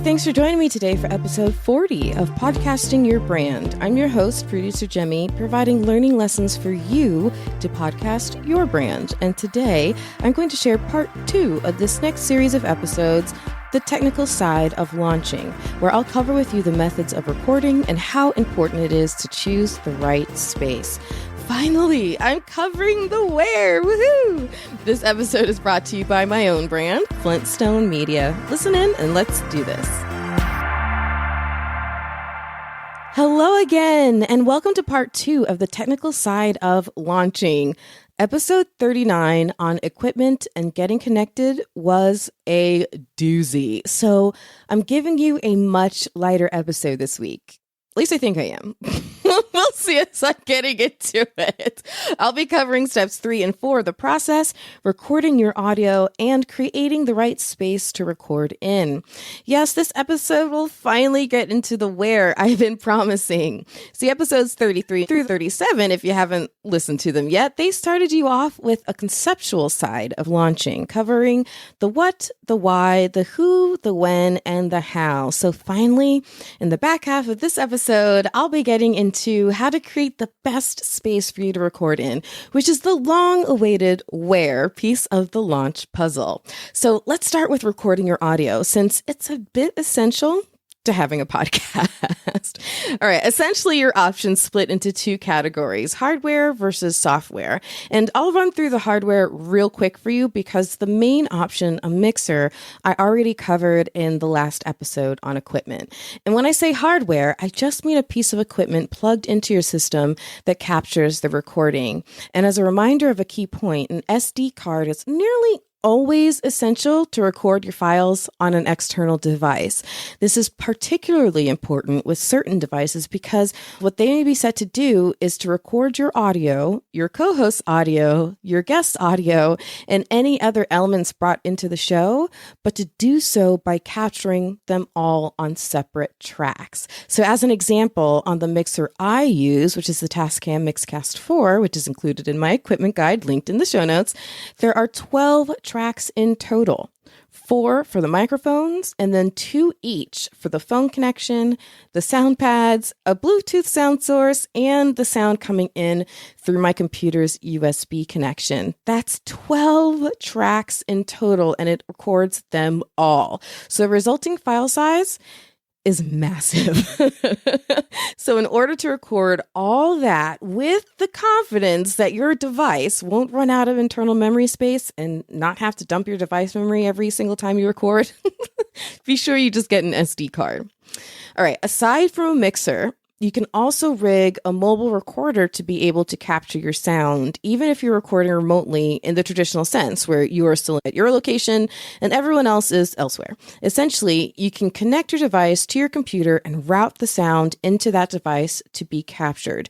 thanks for joining me today for episode 40 of Podcasting Your Brand. I'm your host, producer Jemmy, providing learning lessons for you to podcast your brand. And today, I'm going to share part 2 of this next series of episodes, the technical side of launching, where I'll cover with you the methods of recording and how important it is to choose the right space. Finally, I'm covering the where. Woohoo! This episode is brought to you by my own brand, Flintstone Media. Listen in and let's do this. Hello again, and welcome to part 2 of the technical side of launching. Episode 39 on equipment and getting connected was a doozy. So I'm giving you a much lighter episode this week. At least I think I am. We'll see as I'm getting into it. I'll be covering steps 3 and 4 of the process, recording your audio, and creating the right space to record in. Yes, this episode will finally get into the where I've been promising. See, episodes 33 through 37, if you haven't listened to them yet, they started you off with a conceptual side of launching, covering the what, the why, the who, the when, and the how. So finally, in the back half of this episode, I'll be getting into how to create the best space for you to record in, which is the long-awaited where piece of the launch puzzle. So let's start with recording your audio, since it's a bit essential to having a podcast. All right, essentially your options split into 2 categories, hardware versus software. And I'll run through the hardware real quick for you because the main option, a mixer, I already covered in the last episode on equipment. And when I say hardware, I just mean a piece of equipment plugged into your system that captures the recording. And as a reminder of a key point, an SD card is nearly always essential to record your files on an external device. This is particularly important with certain devices because what they may be set to do is to record your audio, your co-host's audio, your guest's audio, and any other elements brought into the show, but to do so by capturing them all on separate tracks. So as an example, on the mixer I use, which is the Tascam Mixcast 4, which is included in my equipment guide linked in the show notes, there are 12 tracks in total, 4 for the microphones, and then 2 each for the phone connection, the sound pads, a Bluetooth sound source, and the sound coming in through my computer's USB connection. That's 12 tracks in total, and it records them all. So the resulting file size is massive. So in order to record all that with the confidence that your device won't run out of internal memory space and not have to dump your device memory every single time you record, be sure you just get an SD card. All right, aside from a mixer, you can also rig a mobile recorder to be able to capture your sound, even if you're recording remotely in the traditional sense, where you are still at your location and everyone else is elsewhere. Essentially, you can connect your device to your computer and route the sound into that device to be captured.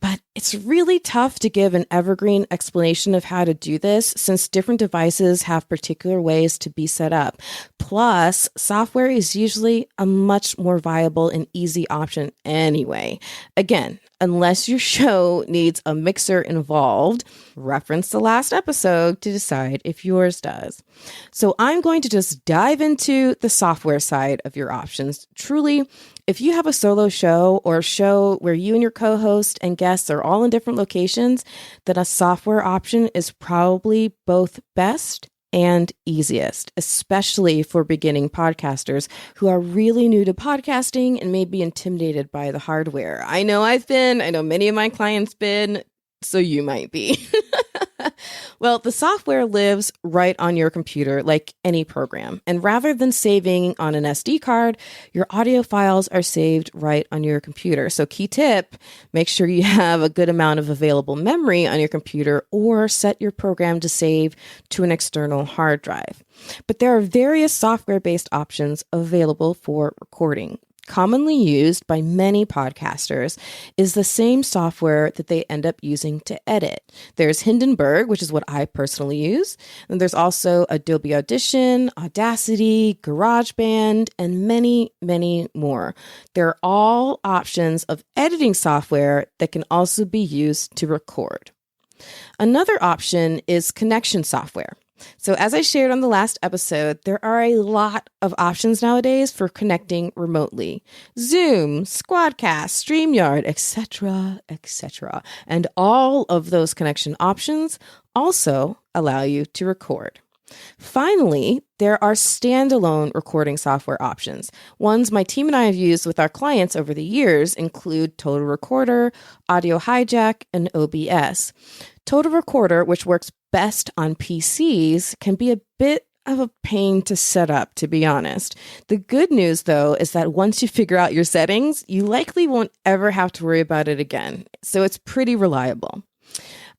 But it's really tough to give an evergreen explanation of how to do this since different devices have particular ways to be set up. Plus, software is usually a much more viable and easy option anyway. Again, unless your show needs a mixer involved, reference the last episode to decide if yours does. So I'm going to just dive into the software side of your options. Truly, if you have a solo show or a show where you and your co-host and guests are all in different locations, then a software option is probably both best and easiest, especially for beginning podcasters who are really new to podcasting and may be intimidated by the hardware. I know many of my clients been, so you might be. Well, the software lives right on your computer like any program. And rather than saving on an SD card, your audio files are saved right on your computer. So key tip, make sure you have a good amount of available memory on your computer or set your program to save to an external hard drive. But there are various software-based options available for recording. Commonly used by many podcasters is the same software that they end up using to edit. There's Hindenburg, which is what I personally use. And there's also Adobe Audition, Audacity, GarageBand, and many, many more. They're all options of editing software that can also be used to record. Another option is connection software. So, as I shared on the last episode, there are a lot of options nowadays for connecting remotely. Zoom, Squadcast, StreamYard, etc., etc. And all of those connection options also allow you to record. Finally, there are standalone recording software options. Ones my team and I have used with our clients over the years include Total Recorder, Audio Hijack, and OBS. Total Recorder, which works best on PCs, can be a bit of a pain to set up, to be honest. The good news, though, is that once you figure out your settings, you likely won't ever have to worry about it again. So it's pretty reliable.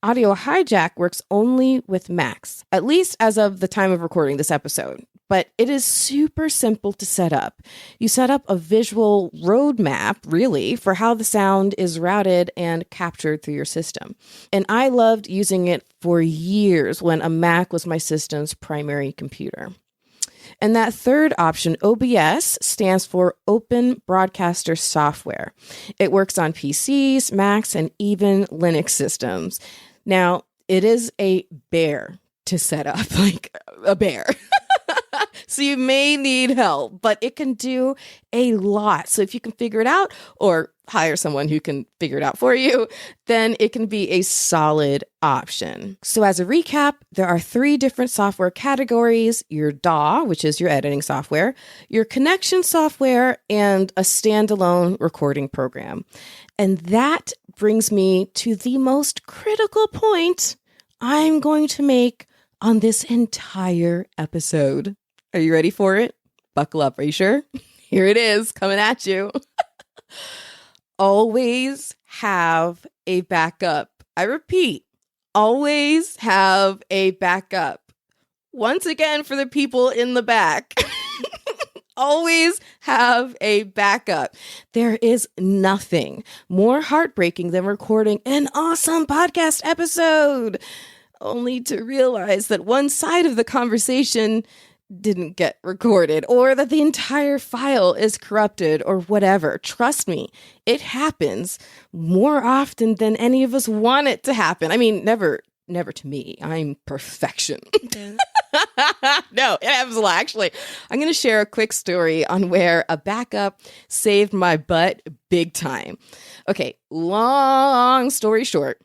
Audio Hijack works only with Macs, at least as of the time of recording this episode. But it is super simple to set up. You set up a visual roadmap, really, for how the sound is routed and captured through your system. And I loved using it for years when a Mac was my system's primary computer. And that third option, OBS, stands for Open Broadcaster Software. It works on PCs, Macs, and even Linux systems. Now, it is a bear to set up, like a bear. So you may need help, but it can do a lot. So if you can figure it out or hire someone who can figure it out for you, then it can be a solid option. So as a recap, there are 3 different software categories: your DAW, which is your editing software, your connection software, and a standalone recording program. And that brings me to the most critical point I'm going to make on this entire episode. Are you ready for it? Buckle up. Are you sure? Here it is, coming at you. Always have a backup. I repeat, always have a backup. Once again, for the people in the back, always have a backup. There is nothing more heartbreaking than recording an awesome podcast episode, only to realize that one side of the conversation didn't get recorded, or that the entire file is corrupted, or whatever. Trust me, it happens more often than any of us want it to happen. I mean, never to me. I'm perfection. No, it happens a lot. Actually, I'm going to share a quick story on where a backup saved my butt big time. Okay, long story short.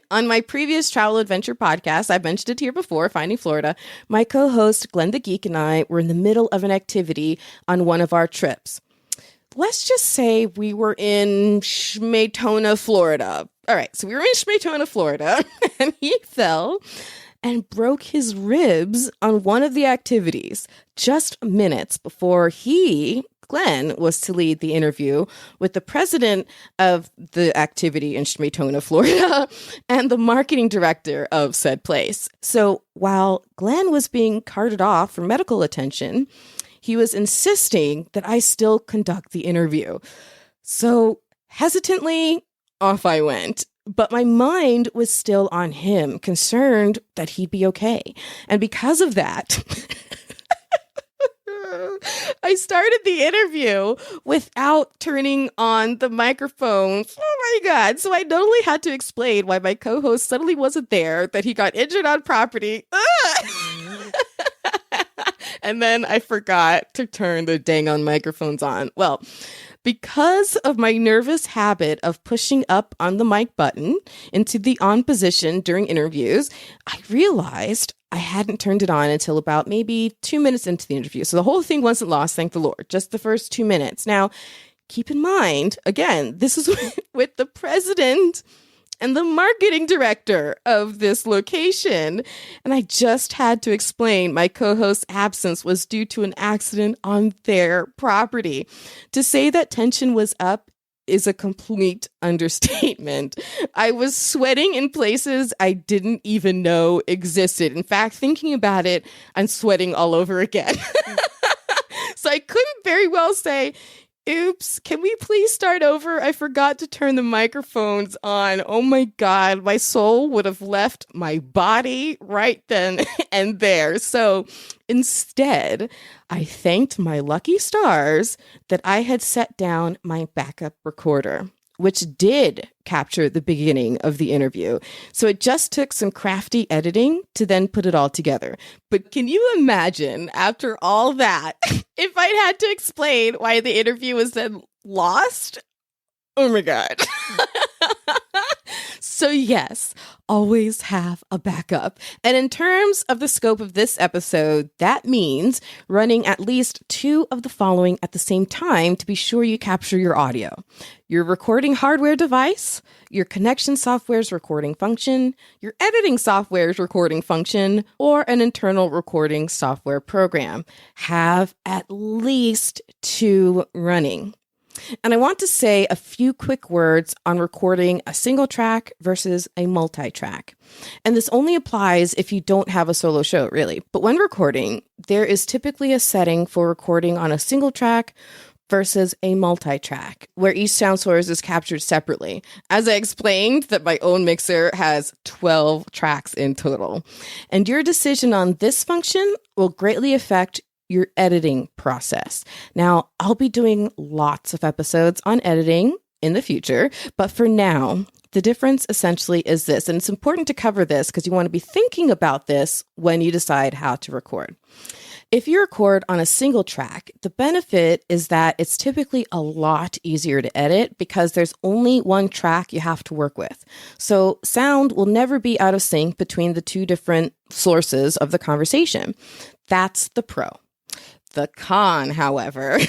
On my previous travel adventure podcast, I've mentioned it here before, Finding Florida, my co-host Glenn the Geek and I were in the middle of an activity on one of our trips. Let's just say we were in Schmatona, Florida. All right, so we were in Schmatona, Florida, and he fell and broke his ribs on one of the activities just minutes before Glenn, was to lead the interview with the president of the activity in Schmatona, Florida, and the marketing director of said place. So while Glenn was being carted off for medical attention, he was insisting that I still conduct the interview. So hesitantly, off I went. But my mind was still on him, concerned that he'd be okay. And because of that, I started the interview without turning on the microphone. Oh my God. So I not only had to explain why my co-host suddenly wasn't there, that he got injured on property. And then I forgot to turn the dang on microphones on. Well, because of my nervous habit of pushing up on the mic button into the on position during interviews, I realized I hadn't turned it on until about maybe 2 minutes into the interview. So the whole thing wasn't lost, thank the Lord, just the first 2 minutes. Now, keep in mind, again, this is with the president and the marketing director of this location. And I just had to explain my co-host's absence was due to an accident on their property. To say that tension was up is a complete understatement. I was sweating in places I didn't even know existed. In fact, thinking about it, I'm sweating all over again. So I couldn't very well say, oops, can we please start over? I forgot to turn the microphones on. Oh my God, my soul would have left my body right then and there. So instead, I thanked my lucky stars that I had set down my backup recorder. which did capture the beginning of the interview. So it just took some crafty editing to then put it all together. But can you imagine, after all that, if I'd had to explain why the interview was then lost? Oh my God. So yes, always have a backup. And in terms of the scope of this episode, that means running at least 2 of the following at the same time to be sure you capture your audio: your recording hardware device, your connection software's recording function, your editing software's recording function, or an internal recording software program. Have at least 2 running. And I want to say a few quick words on recording a single track versus a multi-track. And this only applies if you don't have a solo show, really. But when recording, there is typically a setting for recording on a single track versus a multi-track, where each sound source is captured separately. As I explained, that my own mixer has 12 tracks in total. And your decision on this function will greatly affect your editing process. Now, I'll be doing lots of episodes on editing in the future, but for now, the difference essentially is this, and it's important to cover this because you want to be thinking about this when you decide how to record. If you record on a single track, the benefit is that it's typically a lot easier to edit because there's only one track you have to work with. So sound will never be out of sync between the 2 different sources of the conversation. That's the pro. The con, however,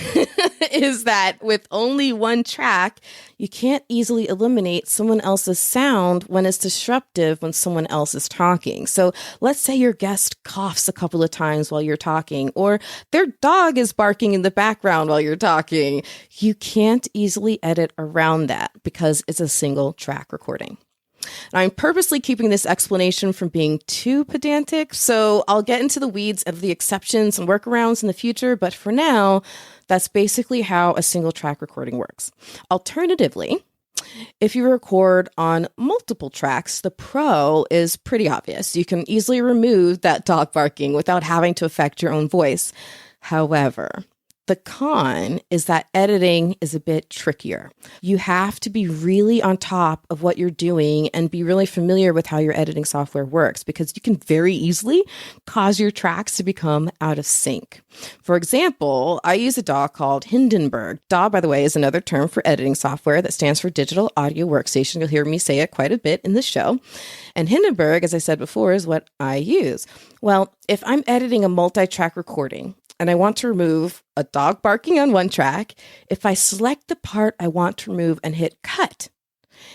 is that with only one track, you can't easily eliminate someone else's sound when it's disruptive when someone else is talking. So let's say your guest coughs a couple of times while you're talking, or their dog is barking in the background while you're talking. You can't easily edit around that because it's a single track recording. And I'm purposely keeping this explanation from being too pedantic, so I'll get into the weeds of the exceptions and workarounds in the future, but for now, that's basically how a single track recording works. Alternatively, if you record on multiple tracks, the pro is pretty obvious. You can easily remove that dog barking without having to affect your own voice. However, the con is that editing is a bit trickier. You have to be really on top of what you're doing and be really familiar with how your editing software works, because you can very easily cause your tracks to become out of sync. For example, I use a DAW called Hindenburg. DAW, by the way, is another term for editing software that stands for Digital Audio Workstation. You'll hear me say it quite a bit in the show. And Hindenburg, as I said before, is what I use. Well, if I'm editing a multi-track recording, and I want to remove a dog barking on one track, if I select the part I want to remove and hit cut,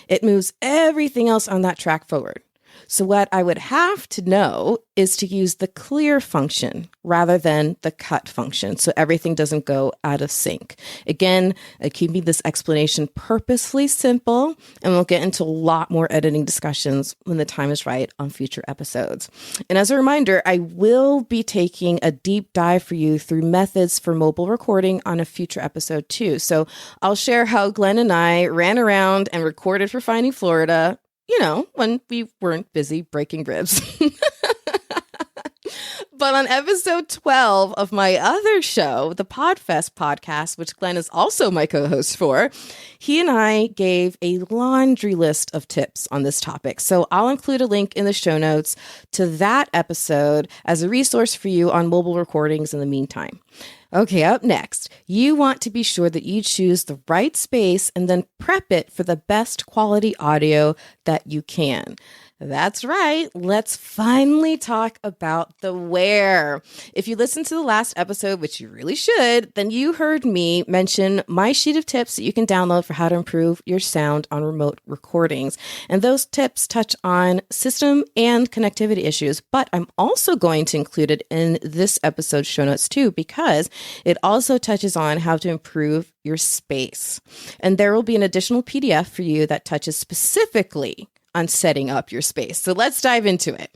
it moves everything else on that track forward. So what I would have to know is to use the clear function rather than the cut function, so everything doesn't go out of sync. Again, keeping this explanation purposefully simple, and we'll get into a lot more editing discussions when the time is right on future episodes. And as a reminder, I will be taking a deep dive for you through methods for mobile recording on a future episode too. So I'll share how Glenn and I ran around and recorded for Finding Florida, when we weren't busy breaking ribs. But on episode 12 of my other show, the Podfest podcast, which Glenn is also my co-host for, he and I gave a laundry list of tips on this topic. So I'll include a link in the show notes to that episode as a resource for you on mobile recordings in the meantime. Okay, up next, you want to be sure that you choose the right space and then prep it for the best quality audio that you can. That's right. Let's finally talk about the where. If you listened to the last episode, which you really should, then you heard me mention my sheet of tips that you can download for how to improve your sound on remote recordings. And those tips touch on system and connectivity issues, but I'm also going to include it in this episode's show notes too, because it also touches on how to improve your space. And there will be an additional PDF for you that touches specifically on setting up your space. So let's dive into it.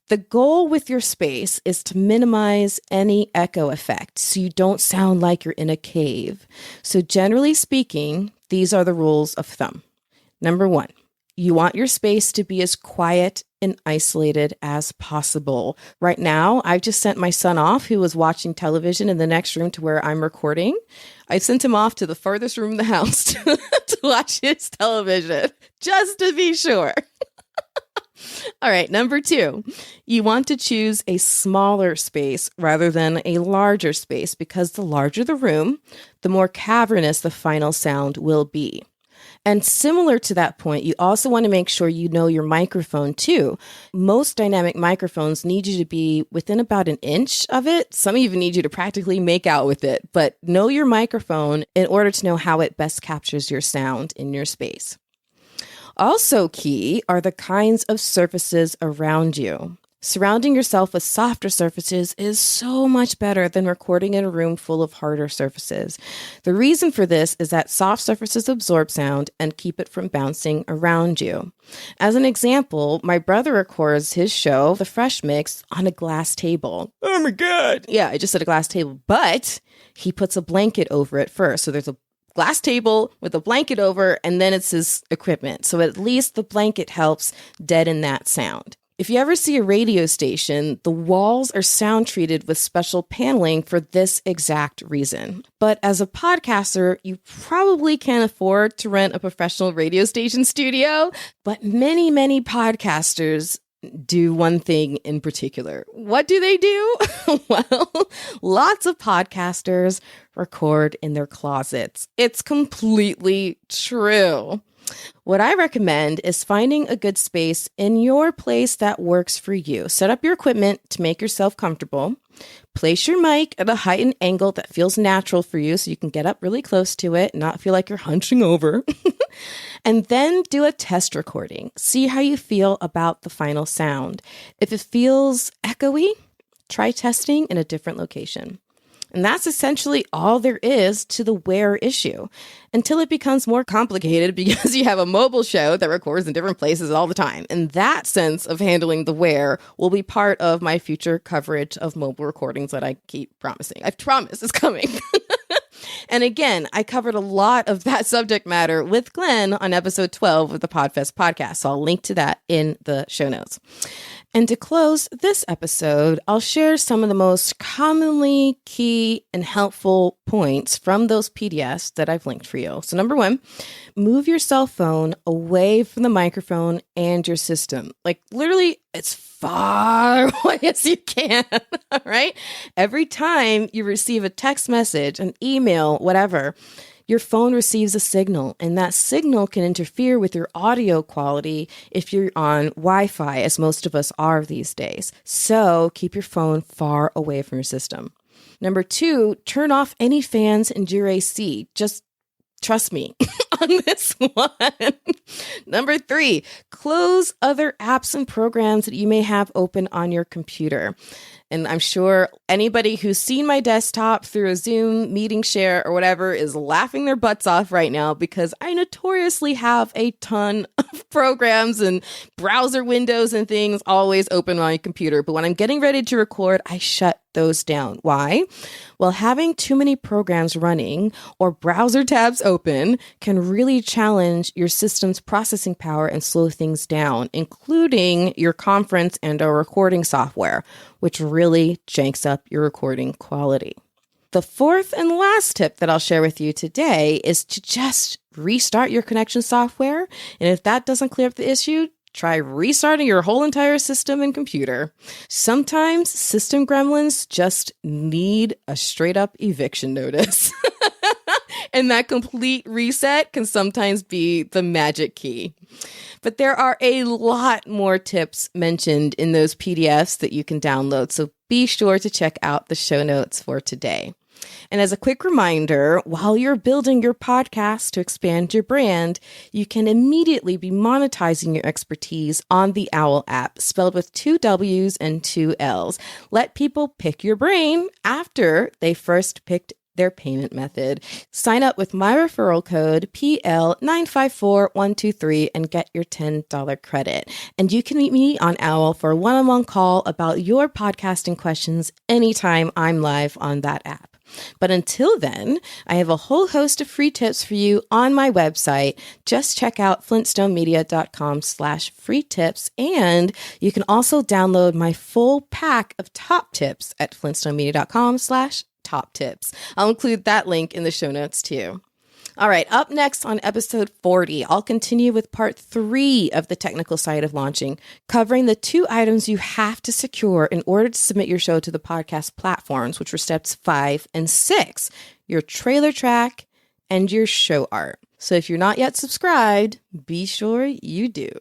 The goal with your space is to minimize any echo effect so you don't sound like you're in a cave. So generally speaking, these are the rules of thumb. Number 1, you want your space to be as quiet and isolated as possible. Right now, I've just sent my son off, who was watching television in the next room to where I'm recording. I sent him off to the furthest room in the house to watch his television, just to be sure. All right, number 2, you want to choose a smaller space rather than a larger space, because the larger the room, the more cavernous the final sound will be. And similar to that point, you also want to make sure you know your microphone too. Most dynamic microphones need you to be within about an inch of it. Some even need you to practically make out with it, but know your microphone in order to know how it best captures your sound in your space. Also key are the kinds of surfaces around you. Surrounding yourself with softer surfaces is so much better than recording in a room full of harder surfaces. The reason for this is that soft surfaces absorb sound and keep it from bouncing around you. As an example, my brother records his show, The Fresh Mix, on a glass table. Oh my God. Yeah, I just said a glass table, but he puts a blanket over it first. So there's a glass table with a blanket over, and then it's his equipment. So at least the blanket helps deaden that sound. If you ever see a radio station, the walls are sound treated with special paneling for this exact reason. But as a podcaster, you probably can't afford to rent a professional radio station studio, but many podcasters do one thing in particular. What do they do? Well, lots of podcasters record in their closets. It's completely true. What I recommend is finding a good space in your place that works for you. Set up your equipment to make yourself comfortable. Place your mic at a height and angle that feels natural for you so you can get up really close to it and not feel like you're hunching over. And then do a test recording. See how you feel about the final sound. If it feels echoey, try testing in a different location. And that's essentially all there is to the where issue, until it becomes more complicated because you have a mobile show that records in different places all the time. And that sense of handling the where will be part of my future coverage of mobile recordings that I keep promising. I promise it's coming. And again, I covered a lot of that subject matter with Glenn on episode 12 of the Podfest podcast. So I'll link to that in the show notes. And to close this episode, I'll share some of the most commonly key and helpful points from those PDFs that I've linked for you. So number 1, move your cell phone away from the microphone and your system. Like literally as far away as you can, all right? Every time you receive a text message, an email, whatever, your phone receives a signal, and that signal can interfere with your audio quality if you're on Wi-Fi, as most of us are these days. So keep your phone far away from your system. Number 2, turn off any fans and your AC. Just trust me on this one. Number 3, close other apps and programs that you may have open on your computer. And I'm sure anybody who's seen my desktop through a Zoom meeting share or whatever is laughing their butts off right now because I notoriously have a ton of programs and browser windows and things always open on my computer. But when I'm getting ready to record, I shut those down. Why? Well, having too many programs running or browser tabs open can really challenge your system's processing power and slow things down, including your conference and or recording software, which really janks up your recording quality. The 4th and last tip that I'll share with you today is to just restart your connection software. And if that doesn't clear up the issue, try restarting your whole entire system and computer. Sometimes system gremlins just need a straight up eviction notice. And that complete reset can sometimes be the magic key. But there are a lot more tips mentioned in those PDFs that you can download. So be sure to check out the show notes for today. And as a quick reminder, while you're building your podcast to expand your brand, you can immediately be monetizing your expertise on the Owl app, spelled with 2 W's and 2 L's. Let people pick your brain after they first picked their payment method. Sign up with my referral code PL954123 and get your $10 credit. And you can meet me on Owl for a one-on-one call about your podcasting questions anytime I'm live on that app. But until then, I have a whole host of free tips for you on my website. Just check out flintstonemedia.com/free tips. And you can also download my full pack of top tips at flintstonemedia.com/top tips. I'll include that link in the show notes too. All right, up next on episode 40, I'll continue with part 3 of the technical side of launching, covering the 2 items you have to secure in order to submit your show to the podcast platforms, which were steps 5 and 6, your trailer track and your show art. So if you're not yet subscribed, be sure you do.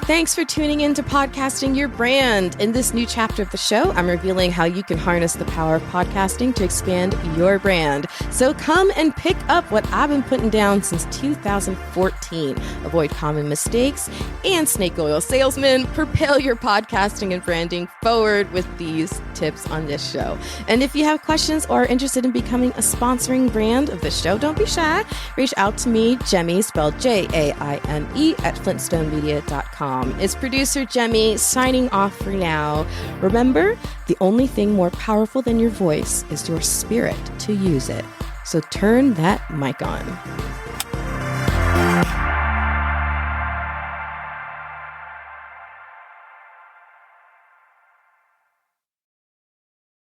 Thanks for tuning in to Podcasting Your Brand. In this new chapter of the show, I'm revealing how you can harness the power of podcasting to expand your brand. So come and pick up what I've been putting down since 2014. Avoid common mistakes and snake oil salesmen. Propel your podcasting and branding forward with these tips on this show. And if you have questions or are interested in becoming a sponsoring brand of the show, don't be shy. Reach out to me, Jemmy, spelled Jaime, at flintstonemedia.com. It's producer Jemmy signing off for now. Remember, the only thing more powerful than your voice is your spirit to use it. So turn that mic on.